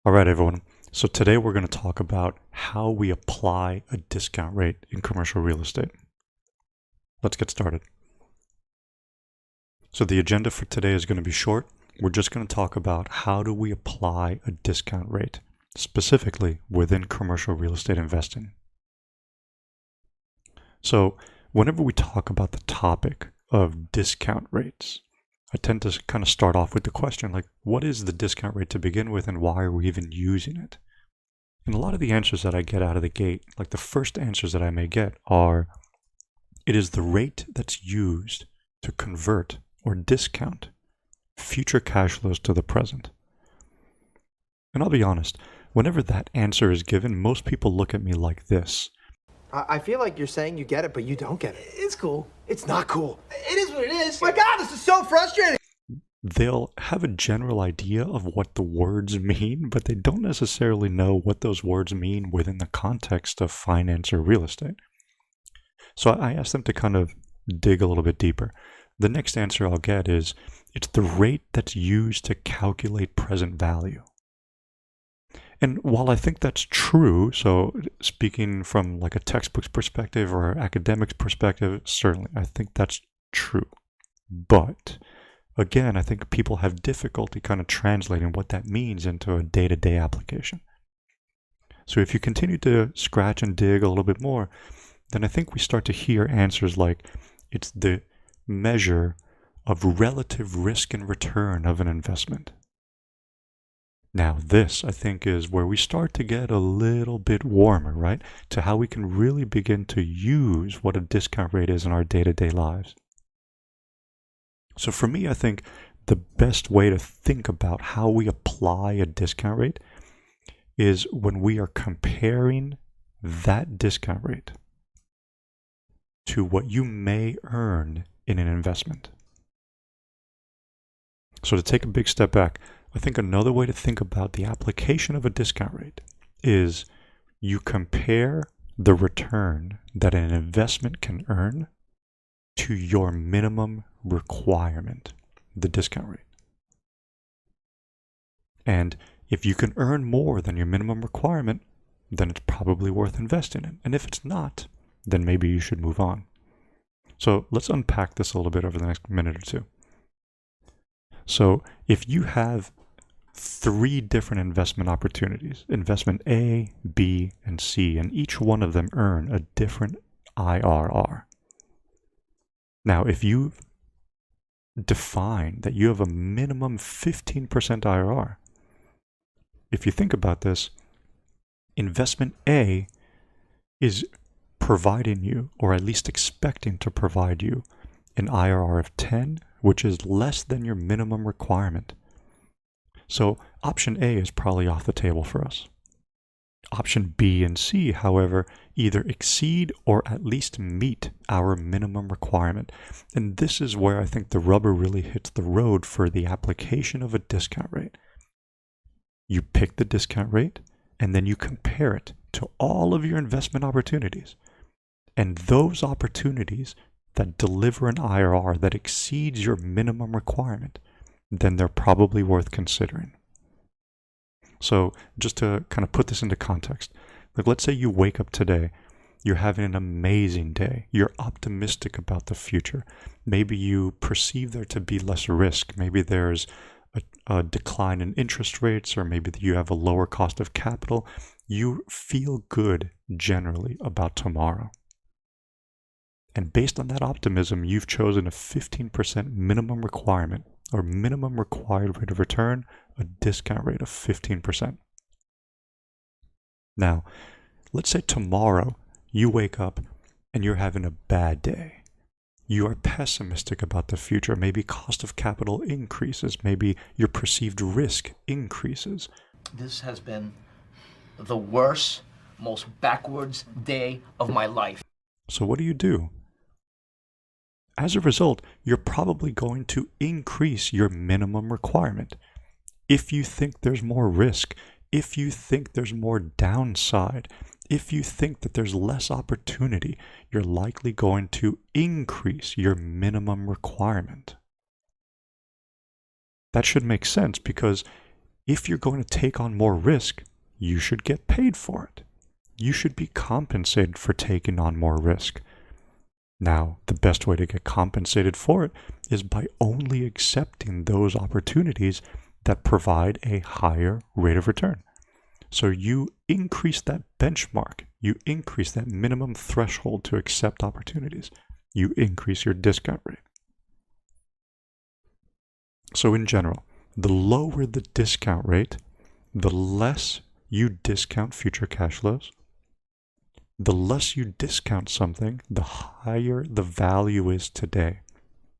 All right, everyone. So today we're going to talk about how we apply a discount rate in commercial real estate. Let's get started. So the agenda for today is going to be short. We're just going to talk about how do we apply a discount rate, specifically within commercial real estate investing. So whenever we talk about the topic of discount rates, I tend to kind of start off with the question, like, what is the discount rate to begin with and why are we even using it? And a lot of the answers that I get out of the gate, like the first answers that I may get are, it is the rate that's used to convert or discount future cash flows to the present. And I'll be honest, whenever that answer is given, most people look at me like this. I feel like you're saying you get it, but you don't get it. It's cool. It's not cool. It is what it is. My God, this is so frustrating. They'll have a general idea of what the words mean, but they don't necessarily know what those words mean within the context of finance or real estate. So I asked them to kind of dig a little bit deeper. The next answer I'll get is, it's the rate that's used to calculate present value. And while I think that's true, so speaking from like a textbook's perspective or academic's perspective, certainly I think that's true. But again, I think people have difficulty kind of translating what that means into a day-to-day application. So if you continue to scratch and dig a little bit more, then I think we start to hear answers like, it's the measure of relative risk and return of an investment. Now this, I think, is where we start to get a little bit warmer, right? To how we can really begin to use what a discount rate is in our day-to-day lives. So for me, I think the best way to think about how we apply a discount rate is when we are comparing that discount rate to what you may earn in an investment. So to take a big step back, I think another way to think about the application of a discount rate is you compare the return that an investment can earn to your minimum requirement, the discount rate. And if you can earn more than your minimum requirement, then it's probably worth investing in. And if it's not, then maybe you should move on. So let's unpack this a little bit over the next minute or two. So if you have 3 different investment opportunities, investment A, B, and C, and each one of them earn a different IRR. Now, if you define that you have a minimum 15% IRR, if you think about this, investment A is providing you, or at least expecting to provide you, an IRR of 10, which is less than your minimum requirement. So option A is probably off the table for us. Option B and C, however, either exceed or at least meet our minimum requirement. And this is where I think the rubber really hits the road for the application of a discount rate. You pick the discount rate, and then you compare it to all of your investment opportunities. And those opportunities that deliver an IRR that exceeds your minimum requirement, then they're probably worth considering. So just to kind of put this into context, like let's say you wake up today, you're having an amazing day, you're optimistic about the future. Maybe you perceive there to be less risk. Maybe there's a decline in interest rates, or maybe you have a lower cost of capital. You feel good generally about tomorrow. And based on that optimism, you've chosen a 15% minimum requirement, or minimum required rate of return, a discount rate of 15%. Now, let's say tomorrow you wake up and you're having a bad day. You are pessimistic about the future. Maybe cost of capital increases. Maybe your perceived risk increases. This has been the worst, most backwards day of my life. So what do? As a result, you're probably going to increase your minimum requirement. If you think there's more risk, if you think there's more downside, if you think that there's less opportunity, you're likely going to increase your minimum requirement. That should make sense, because if you're going to take on more risk, you should get paid for it. You should be compensated for taking on more risk. Now, the best way to get compensated for it is by only accepting those opportunities that provide a higher rate of return. So you increase that benchmark, you increase that minimum threshold to accept opportunities, you increase your discount rate. So in general, the lower the discount rate, the less you discount future cash flows. The less you discount something, the higher the value is today,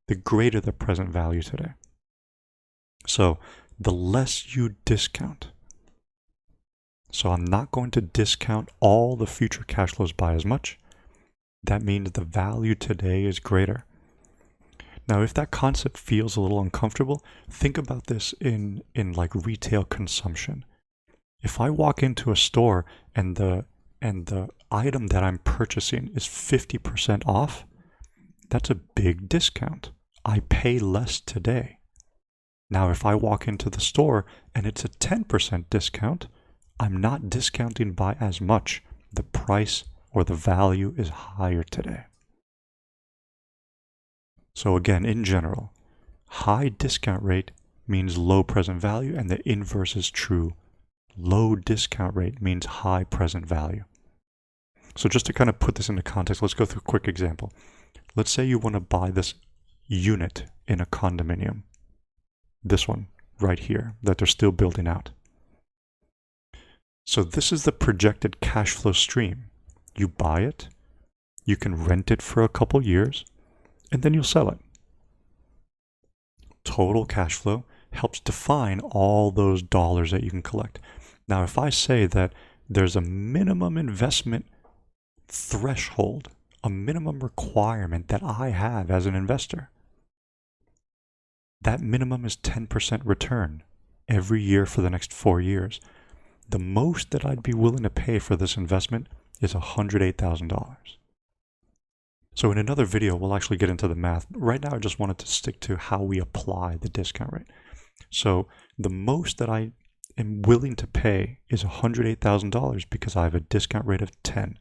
the greater the present value today. So the less you discount. So I'm not going to discount all the future cash flows by as much. That means the value today is greater. Now, if that concept feels a little uncomfortable, think about this in like retail consumption. If I walk into a store and the item that I'm purchasing is 50% off, that's a big discount. I pay less today. Now, if I walk into the store and it's a 10% discount, I'm not discounting by as much. The price or the value is higher today. So again, in general, high discount rate means low present value, and the inverse is true. Low discount rate means high present value. So just to kind of put this into context, let's go through a quick example. Let's say you want to buy this unit in a condominium. This one right here that they're still building out. So this is the projected cash flow stream. You buy it, you can rent it for a couple years, and then you'll sell it. Total cash flow helps define all those dollars that you can collect. Now, if I say that there's a minimum investment threshold, a minimum requirement that I have as an investor, that minimum is 10% return every year for the next 4 years. The most that I'd be willing to pay for this investment is $108,000. So in another video, we'll actually get into the math. Right now, I just wanted to stick to how we apply the discount rate. So the most that I am willing to pay is $108,000 because I have a discount rate of 10.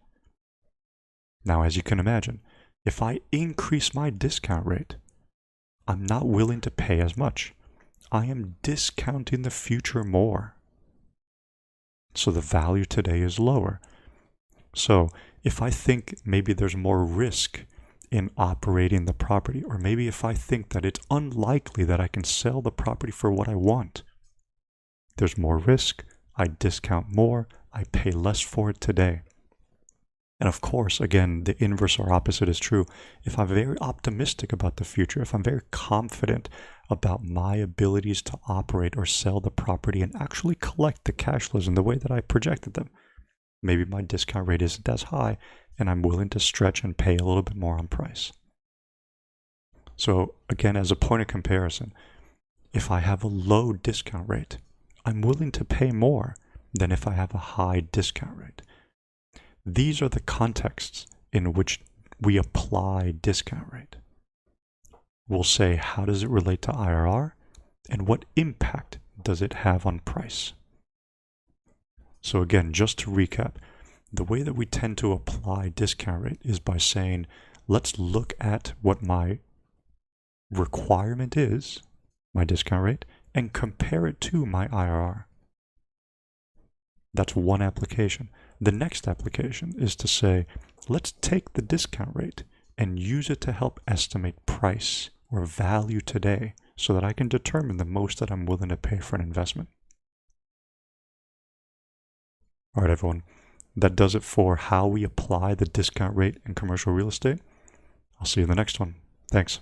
Now, as you can imagine, if I increase my discount rate, I'm not willing to pay as much. I am discounting the future more. So the value today is lower. So if I think maybe there's more risk in operating the property, or maybe if I think that it's unlikely that I can sell the property for what I want, there's more risk, I discount more, I pay less for it today. And of course, again, the inverse or opposite is true. If I'm very optimistic about the future, if I'm very confident about my abilities to operate or sell the property and actually collect the cash flows in the way that I projected them, maybe my discount rate isn't as high and I'm willing to stretch and pay a little bit more on price. So again, as a point of comparison, if I have a low discount rate, I'm willing to pay more than if I have a high discount rate. These are the contexts in which we apply discount rate. We'll say, how does it relate to IRR and what impact does it have on price? So again, just to recap, the way that we tend to apply discount rate is by saying, let's look at what my requirement is, my discount rate, and compare it to my IRR. That's one application. The next application is to say, let's take the discount rate and use it to help estimate price or value today so that I can determine the most that I'm willing to pay for an investment. All right, everyone. That does it for how we apply the discount rate in commercial real estate. I'll see you in the next one. Thanks.